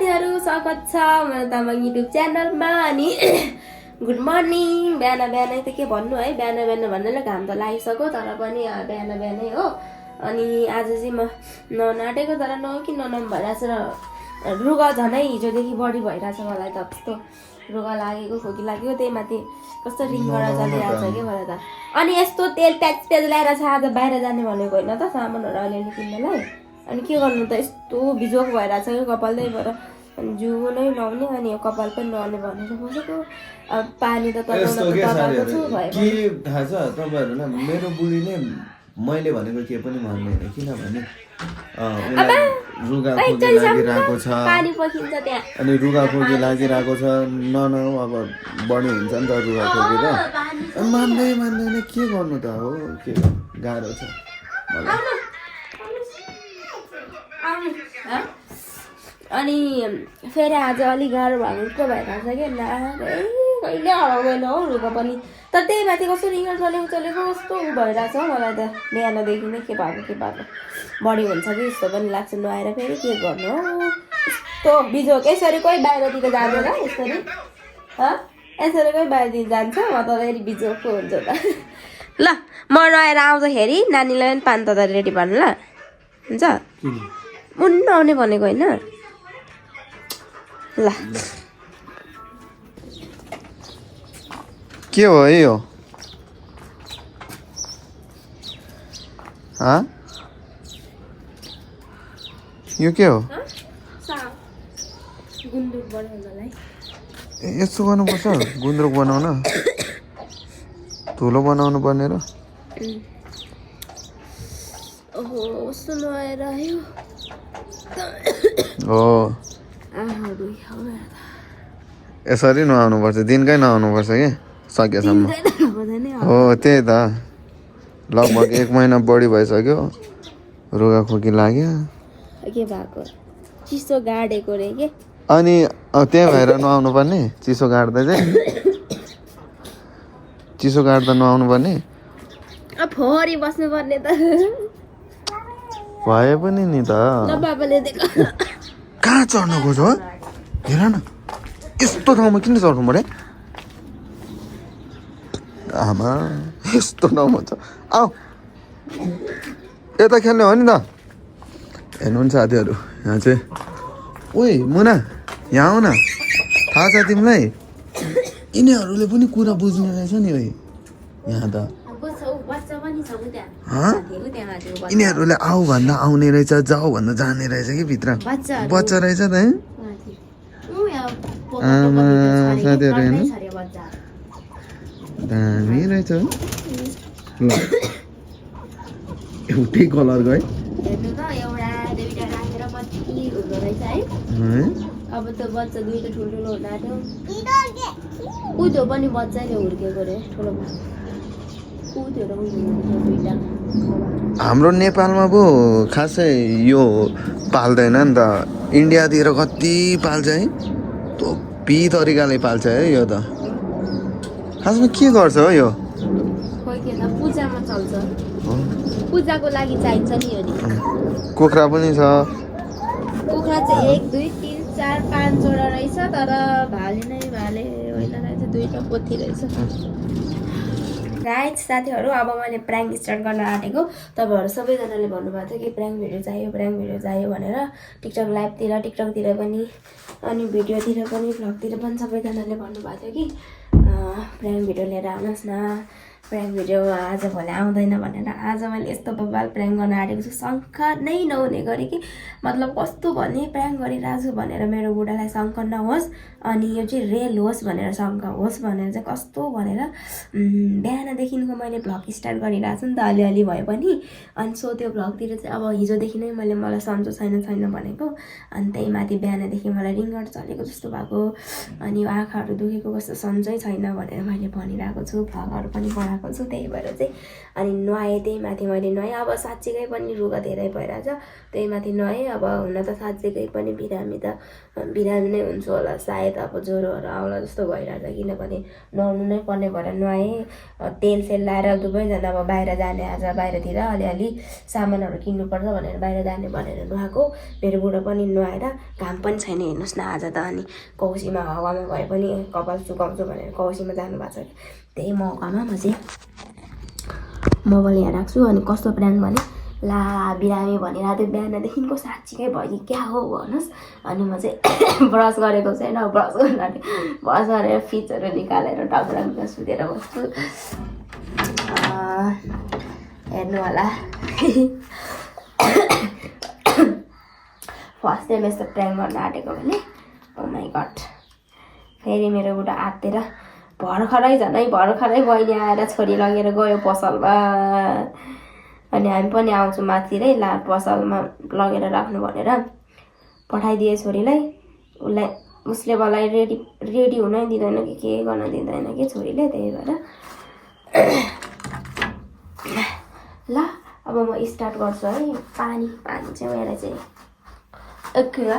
साथीहरु स्वागत छ मेरो तामाङ युट्युब च्यानलमा अनि गुड मर्निङ बिहान बिहानै त के भन्नु है बिहान बिहान भन्नेले घाम त लागिसक्यो तर पनि बिहान बिहानै हो अनि आज चाहिँ म ननाटेको तर कि ननम भइराछ र रुगा झनै हिजोदेखि बढी भइराछ मलाई त कस्तो रुगा लागेको खोकी लाग्यो त्यही माथि कस्तो रिङ गरेर चलिरहेछ के भएर त अनि यस्तो तेल प्याच ल्याएर छ आज बाहिर जाने भनेको होइन त सामानहरु अलिअलि किन्नलाई अनि के गर्नु त यस्तो बिजोक भइराछ के कपालदैबाट अनि जिउ नै नहुने अनि कपाल पनि नहुने भनेर बसेको अब पानी त तताएको छु भयो के थाहा छ तपाईहरुलाई मेरो बुढीले मैले भनेको के पनि भन्दैन किनभने रुगा खोकी लागिरहेको छ पानी पखिन्छ त्यहाँ अनि रुगा खोकी लागिरहेको छ न अब बढी हुन्छ नि त रुगा खोकी त मान्दैन के गर्नु त हो के गाह्रो छ मलाई अनि फेरि आज अलि गाह्रो भएको भइरहेको छ कि कहिले हराउँदैन हो रुगा पनि तर त्यही माथि कस्तो रिङ्गर चलेको कस्तो भइरहेछ हो मलाई त बिहानदेखि नै के भएको बढी हुन्छ कि जस्तो पनि लाग्छ नआएर फेरि के गर्नु हो यस्तो बिजोक यसरी कोही बाहिरतिर जाँदैन यसरी यसरी कोही बाहिरतिर जान्छ म त फेरि बिजोकको हुन्छ त ल म नआएर आउँदाखेरि नानीलाई पनि पान त रेडी पार्नु ल हुन्छ मुन्न आउने भनेको होइन ल के हो यो यो के हो गुन्द्रुक बनाउनलाई यस्तो गर्नुपर्छ गुन्द्रुक बनाउन धुलो बनाउनु पर्ने र ओहो कस्तो नआएर आयो हो यसरी नआउनुपर्छ दिनकै नआउनुपर्छ कि सकेसम्म हो त्यही त लगभग 1 महिना बढी भइसक्यो रुगा खोकी लाग्यो के भएको चिसो गाडेको रे के अनि त्यही भएर नआउनु पर्ने चिसो गाड्दा चाहिँ चिसो गाड्दा नआउनु पर्ने फोरी बस्नु पर्ने त भए पनि नि त बाबाले दिएको कहाँ चढ्न खोज हो हेर न यस्तो ठाउँमा किन चढ्नु पर्यो आमा यस्तो ठाउँमा छ आऊ यता खेल्ने हो नि त हेर्नुहुन्छ साथीहरू यहाँ चाहिँ ओइ मुना यहाँ आऊ न थाहा छ तिमीलाई यिनीहरूले पनि कुरा बुझ्ने रहेछ नि ओइ यहाँ त यिनीहरूले आऊ भन्दा आउने रहेछ जाऊ भन्दा जाने रहेछ कि भित्र बच्चा रहेछ त आमा साथीहरू हेर्नु दामी रहेछ ल एउटै कलर गयो अब त बच्चा दुईटा ठुल्ठुलो हुन आँट्यो उयो पनि बच्चाले हुर्केको रे ठुलो हाम्रो नेपालमा पो खासै यो पाल्दैन नि त इन्डियातिर कति पाल्छ है तोपी तरिकाले पाल्छ है यो त खासमा के गर्छ हो यो पूजामा चल्छ पूजाको लागि चाहिन्छ नि यो कुखुरा पनि छ कुखुरा चाहिँ 1 2 3 4 5 जोडा रहेछ तर भाले नै भाले होइन रहेछ दुईटा पोथी रहेछ राइट साथीहरू अब मैले प्र्याङ्क स्टार्ट गर्न आँटेको तपाईँहरू सबैजनाले भन्नुभएको थियो कि प्र्याङ्क भिडियो चाहियो भनेर टिकटकतिर पनि अनि भिडियोतिर पनि भ्लगतिर पनि सबैजनाले भन्नुभएको थियो कि प्र्याङ्क भिडियो लिएर आउनुहोस् न प्र्याङ्क भिडियो आज भोलि आउँदैन भनेर आज मैले यस्तो बबाल प्र्याङ्क गर्न आँटेको छु शङ्का नै नहुने गरी कि मतलब कस्तो भने प्र्याङ्क गरिरहेको छु भनेर मेरो बुढालाई शङ्का नहोस् अनि यो चाहिँ रियल होस् भनेर शङ्का होस् भनेर चाहिँ कस्तो भनेर बिहानदेखिको मैले भ्लग स्टार्ट गरिरहेको छु नि त अलिअलि भए पनि अनि सो त्यो भ्लगतिर चाहिँ अब हिजोदेखि नै मलाई सन्चो छैन भनेको अनि त्यही माथि बिहानदेखि मलाई रिङ्गट चलेको जस्तो भएको अनि आँखाहरू दुखेको कस्तो सन्चै छैन भनेर मैले भनिरहेको छु भ्लगहरू पनि बनाएको गएको छु त्यही भएर चाहिँ अनि नुहाएँ त्यही माथि मैले नुहाएँ अब साँच्चीकै पनि रुगा धेरै भइरहेछ त्यही माथि नुहाएँ अब हुन त साँच्चीकै पनि बिरामी नै हुन्छु होला सायद अब ज्वरोहरू आउला जस्तो भइरहेछ किनभने नुहाउनु नै पर्ने भएर नुहाएँ तेल सेल लाएर दुवैजना अब बाहिर जाने आज बाहिरतिर अलिअलि सामानहरू किन्नुपर्छ भनेर बाहिर जाने भनेर नुहाएको मेरो बुढो पनि नुहाएर घाम पनि छैन हेर्नुहोस् न आज त अनि कौसीमा हावामा भए पनि कपाल सुकाउँछु भनेर कौसीमा जानुभएको छ त्यही मौकामा म चाहिँ मोबाइल यहाँ राख्छु अनि कस्तो प्र्याङ्क भने ला बिरामी भनिरहेको थियो बिहानदेखिको साँच्चीकै भयो कि क्या हो भन्नुहोस् अनि म चाहिँ ब्रस गरेको छैन ब्रस गरेर फिचहरू निकालेर टक्राङ सुतेर बस्छु हेर्नु होला फर्स्ट टाइम यस्तो प्र्याङ्क गर्न आँटेको भने ओ माई गड फेरि मेरो बुढा आत्तेर भर्खरै बहिनी आएर छोरी लगेर गयो पसलमा अनि हामी पनि आउँछौँ माथिरै पसलमा लगेर राख्नु भनेर पठाइदिए छोरीलाई उसले मलाई रेडी हुनै दिँदैन कि के गर्न दिँदैन कि छोरीले त्यही भएर ल अब म स्टार्ट गर्छु है पानी चाहिँ मेरो चाहिँ एकछिन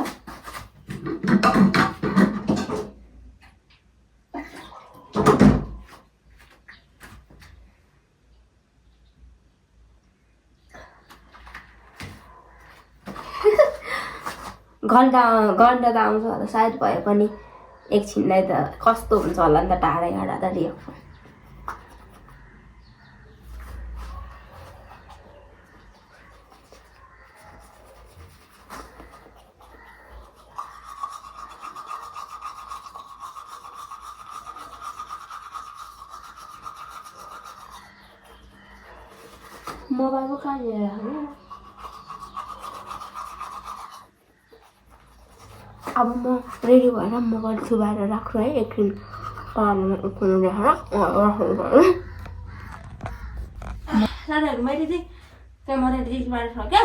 घन्टा त आउँछ होला सायद भए पनि एकछिनलाई त कस्तो हुन्छ होला नि त टाढै त रियाक्सन मोबाइलको कहाँनिर राख्नु अब म रेडी भएर मोबाइल छुबाएर राख्छु है एकछिन पानीमा उक्किनु देखेर राख्नु पर्यो साथीहरू मैले चाहिँ क्यामेरा डिलिट छ क्या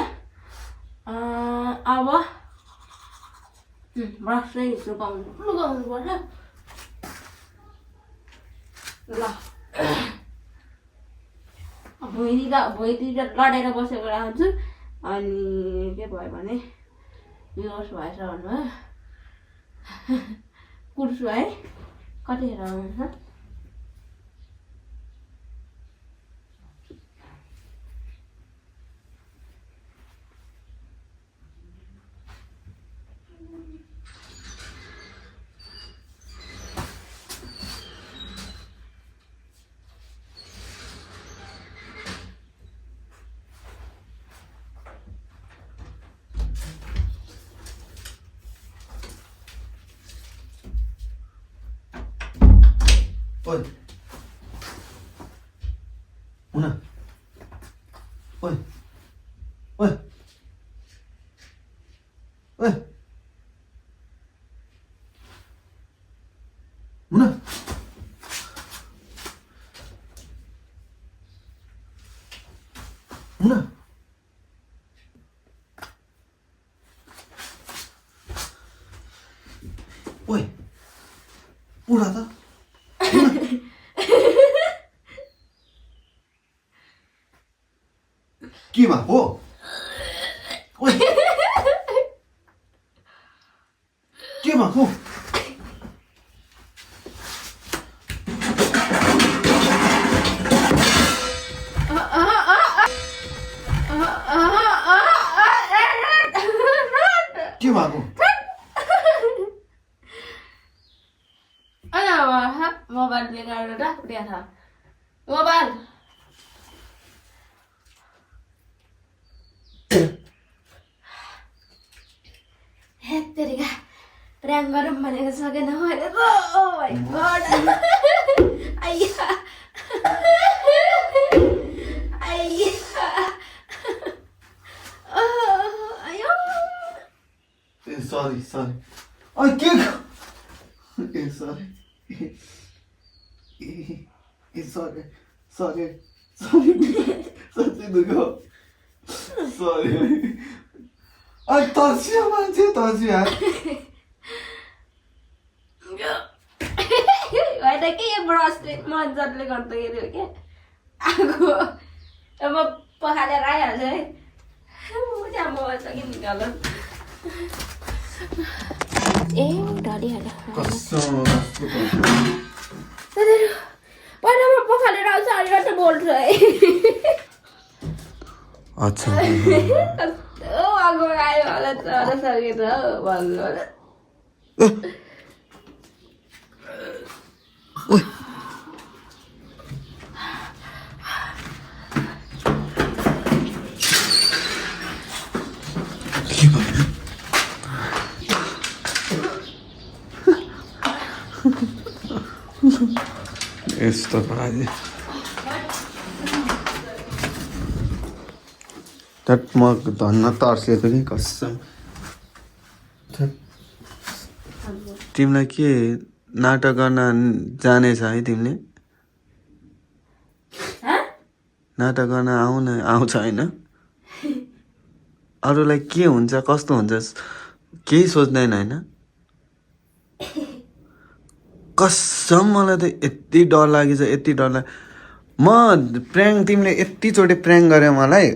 अब ब्रस चाहिँ लुगाउनु पर्छ ल भुइँतिर लडेर बसेको राख्छु अनि के भयो भने लस भएछ भन्नुभयो कुर्छु है कतिखेर आउँछ Oi. Una. Oi. Oi. Oi. Una. Una. Oi. Una ta. के भएको के भएको के भएको मोबाइल लिएर राख्दिया था मोबाइल हेत्तेरिका प्र्याङ्क गरौँ भनेको सकेन मैले त ओ माइ गॉड आइया आयो ए सरी अ के ए सरी ए सरी सच्ची दुखो सरी अ तर्सियो मान्छे तर्सियो यार होइन के यो ब्रसले मजाले गर्दाखेरि हो क्या आगो अब पखालेर आइहाल्छ है त्यहाँ मोबाइल छ कि निकाल ए ढलिहाल्यो पहिला म पखालेर आउँछ अनि मात्र बोल्छु है अच्छा कस्तो आगो आयो होला चढ सकेर भन्नु होला के भयो यस्तो बाजे म धन्न तर्सिएको कि कसम तिमीलाई के नाटक गर्न जानेछ है तिमीले नाटक गर्न आउँछ होइन अरूलाई के हुन्छ कस्तो हुन्छ केही सोच्दैन होइन कसम मलाई त यति डर लागेछ यति डर लाग्यो म प्र्याङ्क तिमीले यतिचोटि प्र्याङ्क गर्यो मलाई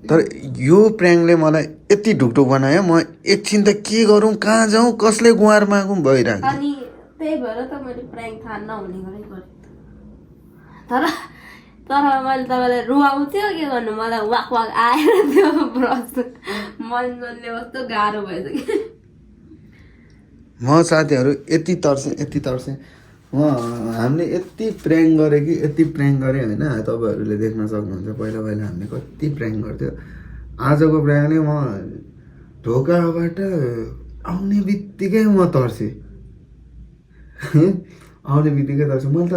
तर यो प्र्याङ्कले मलाई यति ढुकढुक बनायो म एकछिन त के गरौँ कहाँ जाउँ कसले गुहार मागौँ भइरहेको अनि त्यही भएर त मैले प्र्याङ्क थाहा नहुने गरेँ तर मैले तपाईँलाई रुवाउँथ्यो के गर्नु मलाई वाक वाक आएर त्यो प्रश्न मनले कस्तो गाह्रो भएछ कि म साथीहरू यति तर्सेँ म हामीले यति प्र्याङ्क गऱ्यो कि यति प्र्याङ्क गऱ्यो होइन तपाईँहरूले देख्न सक्नुहुन्छ पहिला हामीले कति प्र्याङ्क गर्थ्यो आजको प्र्याङ्कले म ढोकाबाट आउने बित्तिकै म तर्सेँ आउने बित्तिकै तर्सेँ मैले त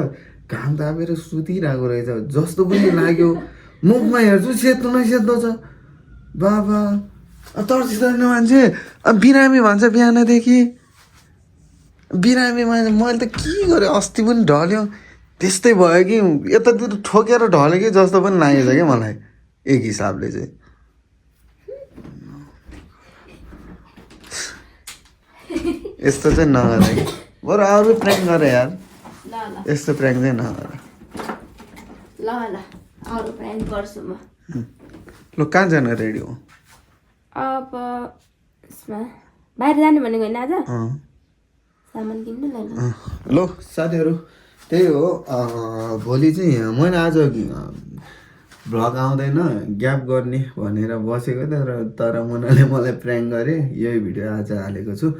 घाम तापेर सुतिरहेको रहेछ जस्तो पनि लाग्यो मुखमा हेर्छु सेतो न सेतो छ बाबा तर्सिँदैन मान्छे बिरामी भन्छ बिहानदेखि बिरामी मान्छे मैले त के गरेँ अस्ति पनि ढल्यो त्यस्तै भयो कि यतातिर ठोकेर ढल्यो कि जस्तो पनि लागेछ क्या मलाई एक हिसाबले चाहिँ यस्तो चाहिँ नगर बरु अरू प्र्याङ्क गर यार यस्तो प्र्याङ्क चाहिँ नगर ल अरू प्र्याङ्क गर्छु म ल कहाँ जानु रेडी हो अब यसमा बाहिर जानु भनेको होइन आज अँ सामान किन्नु ल ल साथीहरू त्यही हो भोलि चाहिँ मैले आज भ्लग आउँदैन ग्याप गर्ने भनेर बसेको तर मुनाले मलाई प्र्याङ्क गरे यही भिडियो आज हालेको छु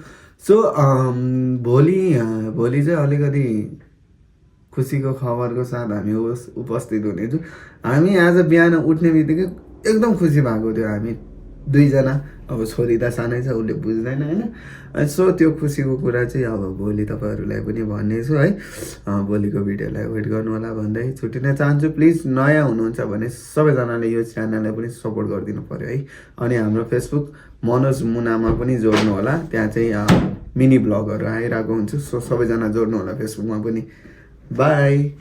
सो भोलि चाहिँ अलिकति खुसीको खबरको साथ हामी उपस्थित हुनेछौँ हामी आज बिहान उठ्ने बित्तिकै एकदम खुसी भएको थियो हामी दुईजना अब छोरी त सानै छ उसले बुझ्दैन होइन सो त्यो खुसीको कुरा चाहिँ अब भोलि तपाईँहरूलाई पनि भन्नेछु है भोलिको भिडियोलाई वेट गर्नु होला भन्दै छुट्टिन चाहन्छु प्लिज नयाँ हुनुहुन्छ भने सबैजनाले यो च्यानललाई पनि सपोर्ट गरिदिनु पर्यो है अनि हाम्रो फेसबुक मनोज मुनामा पनि जोड्नु होला त्यहाँ चाहिँ मिनी ब्लगहरू आइरहेको हुन्छ सो सबैजना जोड्नु होला फेसबुकमा पनि बाई